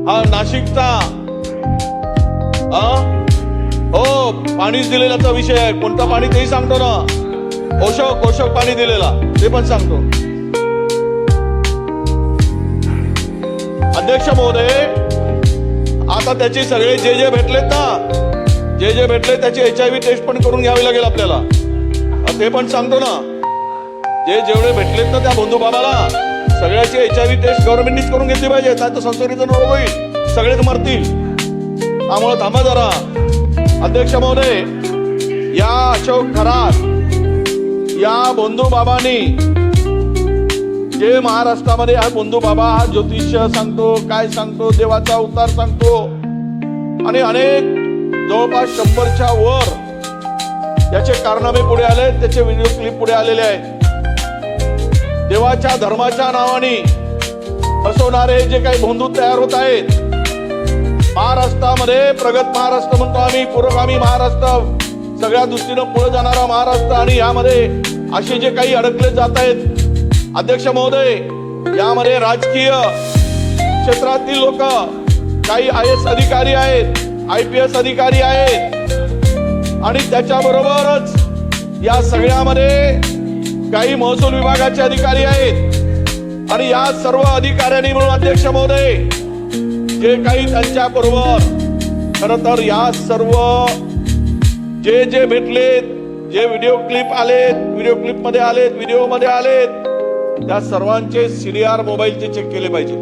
हा नाशिकचा हो पाणीच दिलेल्याचा विषय आहे. कोणतं पाणी तेही सांगतो ना. पोषक पाणी दिलेला ते पण सांगतो. अध्यक्ष महोदय, आता त्याचे सगळे जे भेटलेत ना, जे भेटले त्याची HIV टेस्ट पण करून घ्यावी लागेल आपल्याला. ते पण सांगतो ना. जेवढे भेटलेत ना त्या बंधू बाबाला सगळ्याची HIV टेस्ट गव्हर्नमेंटनीच करून घेतली पाहिजे. नाही तर संसर्गाचा रोग होईल, सगळेच मरतील. त्यामुळे थांबा जरा. अध्यक्ष महोदय, या अशोक खरात या बंधू बाबांनी जे महाराष्ट्रामध्ये हा बंधू बाबा हा ज्योतिष्य सांगतो, काय सांगतो, देवाचा अवतार सांगतो आणि अनेक जवळपास 100च्या वर त्याचे कारनामे पुढे आले, त्याचे व्हिडिओ क्लिप पुढे आलेले आहेत. देवाच्या धर्माच्या नावाने फसवणारे जे काही बंधू तयार होत आहेत महाराष्ट्रामध्ये, प्रगत महाराष्ट्र म्हणतो आम्ही, पुरोगामी महाराष्ट्र, सगळ्या दृष्टीनं पुढे जाणारा महाराष्ट्र, आणि यामध्ये असे जे काही अडकले जात आहेत अध्यक्ष महोदय, यामध्ये राजकीय क्षेत्रातील लोक, काही IAS अधिकारी आहेत, IPS अधिकारी आहेत आणि त्याच्याबरोबरच या सगळ्यामध्ये काही महसूल विभागाचे अधिकारी आहेत. आणि या सर्व अधिकाऱ्यांनी मिळून अध्यक्ष महोदय जे काही त्यांच्या बरोबर खरं तर या सर्व जे भेटलेत, जे व्हिडिओ क्लिप आलेत, व्हिडिओ क्लिप मध्ये आलेत, व्हिडिओ मध्ये आलेत, त्या सर्वांचे CDR मोबाईलचे चेक केले पाहिजे.